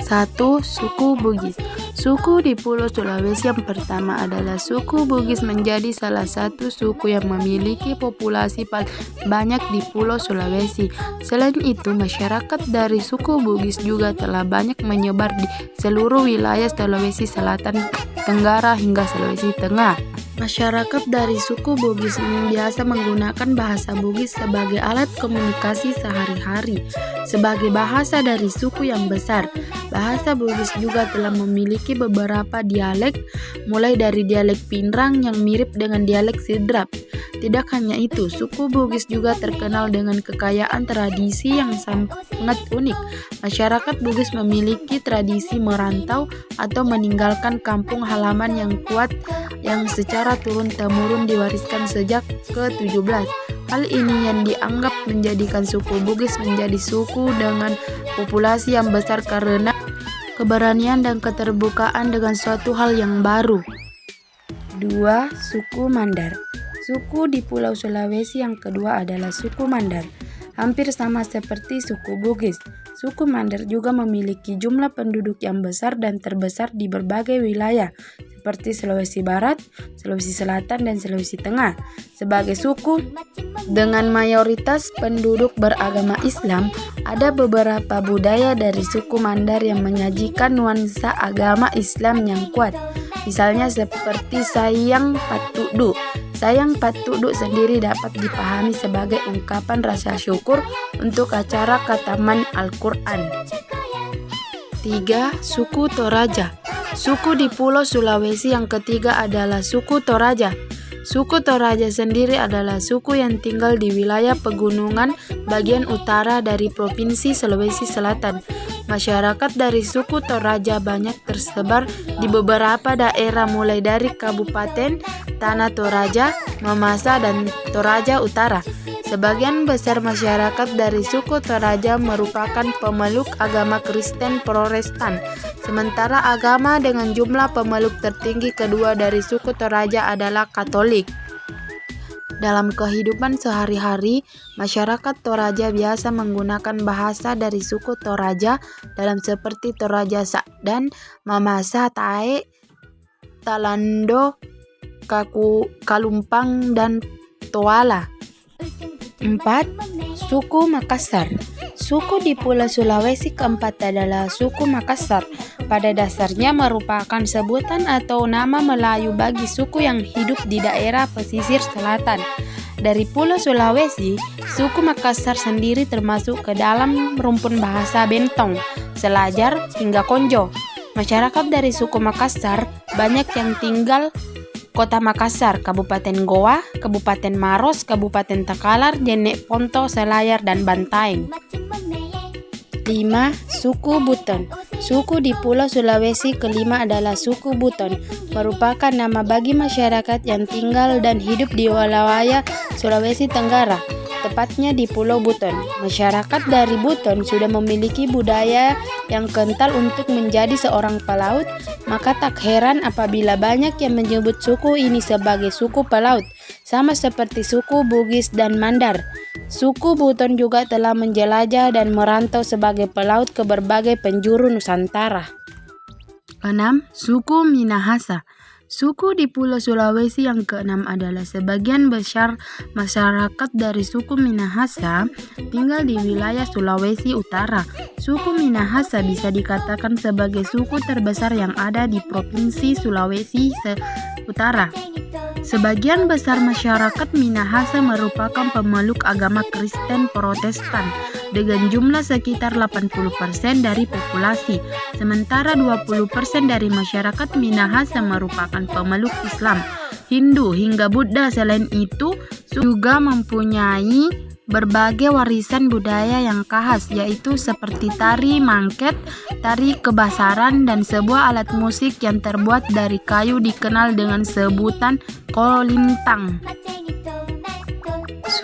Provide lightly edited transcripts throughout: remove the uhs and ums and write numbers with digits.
Satu, suku Bugis. Suku di Pulau Sulawesi yang pertama adalah suku Bugis, menjadi salah satu suku yang memiliki populasi paling banyak di Pulau Sulawesi. Selain itu, masyarakat dari suku Bugis juga telah banyak menyebar di seluruh wilayah Sulawesi Selatan, Tenggara hingga Sulawesi Tengah. Masyarakat dari suku Bugis biasa menggunakan bahasa Bugis sebagai alat komunikasi sehari-hari. Sebagai bahasa dari suku yang besar, bahasa Bugis juga telah memiliki beberapa dialek, mulai dari dialek Pinrang yang mirip dengan dialek Sidrap. Tidak hanya itu, suku Bugis juga terkenal dengan kekayaan tradisi yang sangat unik. Masyarakat Bugis memiliki tradisi merantau atau meninggalkan kampung halaman yang kuat yang secara turun-temurun diwariskan sejak ke-17. Hal ini yang dianggap menjadikan suku Bugis menjadi suku dengan populasi yang besar karena keberanian dan keterbukaan dengan suatu hal yang baru. 2. Suku Mandar. Suku di Pulau Sulawesi yang kedua adalah suku Mandar. Hampir sama seperti suku Bugis, suku Mandar juga memiliki jumlah penduduk yang besar dan terbesar di berbagai wilayah, seperti Sulawesi Barat, Sulawesi Selatan, dan Sulawesi Tengah. Sebagai suku dengan mayoritas penduduk beragama Islam, ada beberapa budaya dari suku Mandar yang menyajikan nuansa agama Islam yang kuat. Misalnya seperti sayang patudu. Sayang patudu sendiri dapat dipahami sebagai ungkapan rasa syukur untuk acara khataman Al-Quran. 3. Suku Toraja. Suku di Pulau Sulawesi yang ketiga adalah suku Toraja. Suku Toraja sendiri adalah suku yang tinggal di wilayah pegunungan bagian utara dari Provinsi Sulawesi Selatan. Masyarakat dari suku Toraja banyak tersebar di beberapa daerah mulai dari Kabupaten Tanah Toraja, Mamasa, dan Toraja Utara. Sebagian besar masyarakat dari suku Toraja merupakan pemeluk agama Kristen Protestan, sementara agama dengan jumlah pemeluk tertinggi kedua dari suku Toraja adalah Katolik. Dalam kehidupan sehari-hari, masyarakat Toraja biasa menggunakan bahasa dari suku Toraja dalam seperti Toraja dan Mamasa, Tae, Talando, Kalumpang, dan Toala. 4. Suku Makassar. Suku di Pulau Sulawesi keempat adalah suku Makassar. Pada dasarnya merupakan sebutan atau nama Melayu bagi suku yang hidup di daerah pesisir selatan. Dari Pulau Sulawesi, suku Makassar sendiri termasuk ke dalam rumpun bahasa Bentong, Selajar, hingga Konjo. Masyarakat dari suku Makassar banyak yang tinggal Kota Makassar, Kabupaten Goa, Kabupaten Maros, Kabupaten Takalar, Jenek Ponto, Selayar, dan Bantaeng. 5. Suku Buton. Suku di Pulau Sulawesi kelima adalah suku Buton, merupakan nama bagi masyarakat yang tinggal dan hidup di wilayah Sulawesi Tenggara, tepatnya di Pulau Buton. Masyarakat dari Buton sudah memiliki budaya yang kental untuk menjadi seorang pelaut, maka tak heran apabila banyak yang menyebut suku ini sebagai suku pelaut, sama seperti suku Bugis dan Mandar. Suku Buton juga telah menjelajah dan merantau sebagai pelaut ke berbagai penjuru Nusantara. 6. Suku Minahasa. Suku di Pulau Sulawesi yang keenam adalah sebagian besar masyarakat dari suku Minahasa tinggal di wilayah Sulawesi Utara. Suku Minahasa bisa dikatakan sebagai suku terbesar yang ada di Provinsi Sulawesi Utara. Sebagian besar masyarakat Minahasa merupakan pemeluk agama Kristen Protestan dengan jumlah sekitar 80% dari populasi, sementara 20% dari masyarakat Minahasa merupakan pemeluk Islam, Hindu, hingga Buddha. Selain itu, juga mempunyai berbagai warisan budaya yang khas, yaitu seperti tari mangket, tari kebasaran, dan sebuah alat musik yang terbuat dari kayu dikenal dengan sebutan kolintang.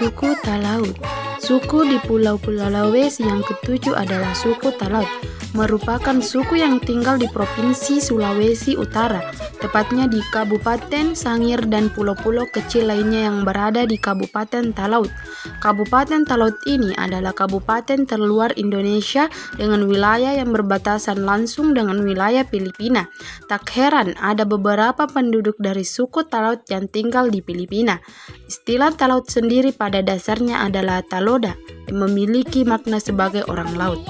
Suku Talaut. Suku di Pulau-Pulau Sulawesi yang ketujuh adalah suku Talaut, merupakan suku yang tinggal di Provinsi Sulawesi Utara, tepatnya di Kabupaten Sangir dan pulau-pulau kecil lainnya yang berada di Kabupaten Talaut. Kabupaten Talaut ini adalah kabupaten terluar Indonesia dengan wilayah yang berbatasan langsung dengan wilayah Filipina. Tak heran ada beberapa penduduk dari suku Talaut yang tinggal di Filipina. Istilah Talaut sendiri pada dasarnya adalah Taloda yang memiliki makna sebagai orang laut.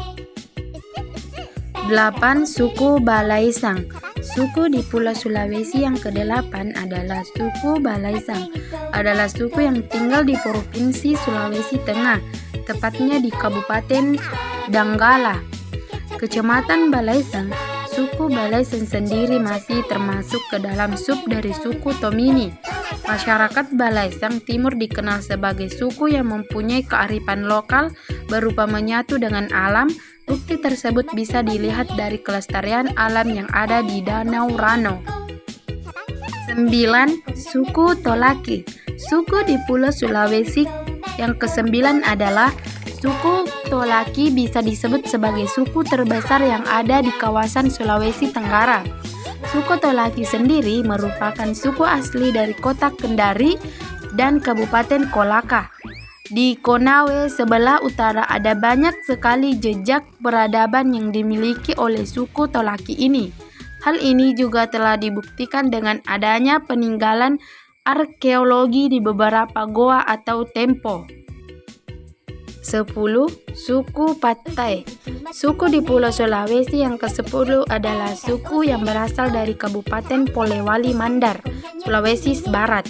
8. Suku Balaisang. Suku di Pulau Sulawesi yang ke-8 adalah suku Balaisang. Adalah suku yang tinggal di Provinsi Sulawesi Tengah, tepatnya di Kabupaten Donggala, Kecamatan Balaisang. Suku Balaisang sendiri masih termasuk ke dalam sub dari suku Tomini. Masyarakat Balaisang Timur dikenal sebagai suku yang mempunyai kearifan lokal berupa menyatu dengan alam. Bukti tersebut bisa dilihat dari kelestarian alam yang ada di Danau Rano. 9. Suku Tolaki. Suku di Pulau Sulawesi yang ke-9 adalah suku Tolaki, bisa disebut sebagai suku terbesar yang ada di kawasan Sulawesi Tenggara. Suku Tolaki sendiri merupakan suku asli dari kota Kendari dan Kabupaten Kolaka. Di Konawe sebelah utara ada banyak sekali jejak peradaban yang dimiliki oleh suku Tolaki ini. Hal ini juga telah dibuktikan dengan adanya peninggalan arkeologi di beberapa goa atau tempo. 10. Suku Pattai. Suku di Pulau Sulawesi yang ke-10 adalah suku yang berasal dari Kabupaten Polewali Mandar, Sulawesi Barat,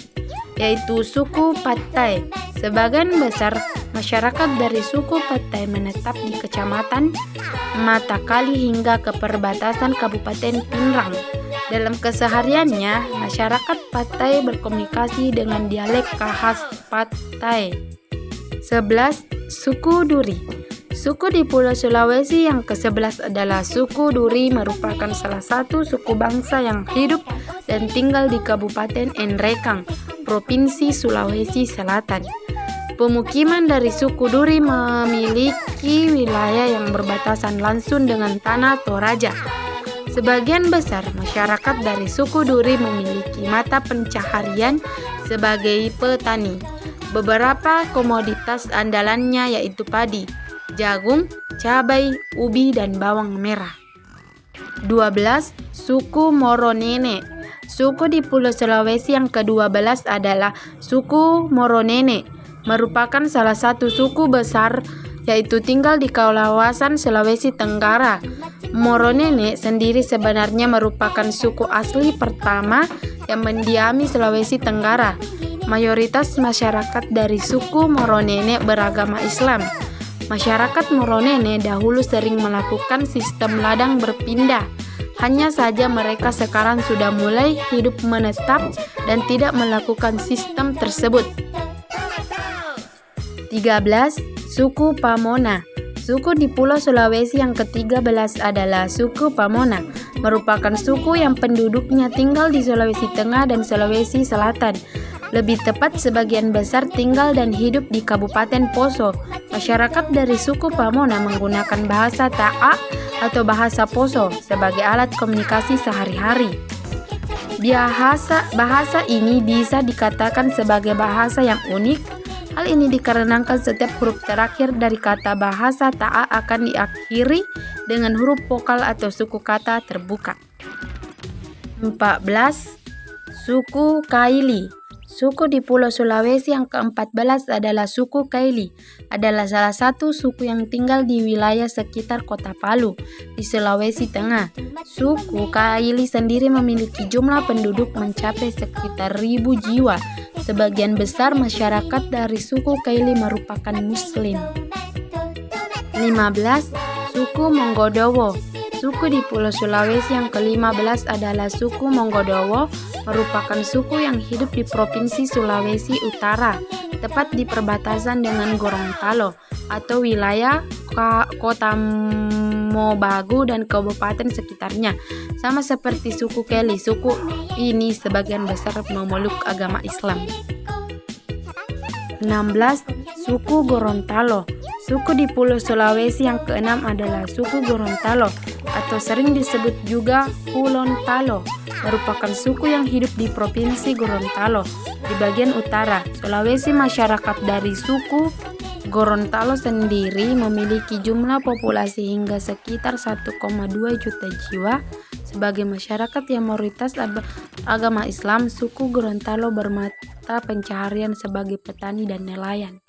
yaitu suku Pattai. Sebagian besar masyarakat dari suku Pattai menetap di Kecamatan Matakali hingga ke perbatasan Kabupaten Pinrang. Dalam kesehariannya, masyarakat Pattai berkomunikasi dengan dialek khas Pattai. 11. Suku Duri. Suku di Pulau Sulawesi yang ke-11 adalah suku Duri, merupakan salah satu suku bangsa yang hidup dan tinggal di Kabupaten Nrekang, Provinsi Sulawesi Selatan. Pemukiman dari suku Duri memiliki wilayah yang berbatasan langsung dengan tanah Toraja. Sebagian besar masyarakat dari suku Duri memiliki mata pencaharian sebagai petani. Beberapa komoditas andalannya yaitu padi, jagung, cabai, ubi, dan bawang merah. 12. Suku Moronene. Suku di Pulau Sulawesi yang ke-12 adalah suku Moronene, merupakan salah satu suku besar yaitu tinggal di kawasan Sulawesi Tenggara. Moronene sendiri sebenarnya merupakan suku asli pertama yang mendiami Sulawesi Tenggara. Mayoritas masyarakat dari suku Moronene beragama Islam. Masyarakat Moronene dahulu sering melakukan sistem ladang berpindah. Hanya saja mereka sekarang sudah mulai hidup menetap dan tidak melakukan sistem tersebut. 13. Suku Pamona. Suku di Pulau Sulawesi yang ke-13 adalah suku Pamona, merupakan suku yang penduduknya tinggal di Sulawesi Tengah dan Sulawesi Selatan. Lebih tepat, sebagian besar tinggal dan hidup di Kabupaten Poso. Masyarakat dari suku Pamona menggunakan bahasa Ta'a atau bahasa Poso sebagai alat komunikasi sehari-hari. Bahasa ini bisa dikatakan sebagai bahasa yang unik. Hal ini dikarenakan setiap huruf terakhir dari kata bahasa Ta'a akan diakhiri dengan huruf vokal atau suku kata terbuka. 14. Suku Kaili. Suku di Pulau Sulawesi yang ke-14 adalah suku Kaili. Adalah salah satu suku yang tinggal di wilayah sekitar Kota Palu, di Sulawesi Tengah. Suku Kaili sendiri memiliki jumlah penduduk mencapai sekitar 1.000 jiwa. Sebagian besar masyarakat dari suku Kaili merupakan Muslim. 15. Suku Monggodowo. Suku di Pulau Sulawesi yang ke-15 adalah suku Monggodowo, merupakan suku yang hidup di Provinsi Sulawesi Utara, tepat di perbatasan dengan Gorontalo atau wilayah Kota Mobagu dan kabupaten sekitarnya. Sama seperti suku Keli, suku ini sebagian besar memeluk agama Islam. 16. Suku Gorontalo. Suku di Pulau Sulawesi yang keenam adalah suku Gorontalo atau sering disebut juga Pulontalo. Merupakan suku yang hidup di Provinsi Gorontalo di bagian utara Sulawesi. Masyarakat dari suku Gorontalo sendiri memiliki jumlah populasi hingga sekitar 1,2 juta jiwa. Sebagai masyarakat yang mayoritas agama Islam, suku Gorontalo bermata pencaharian sebagai petani dan nelayan.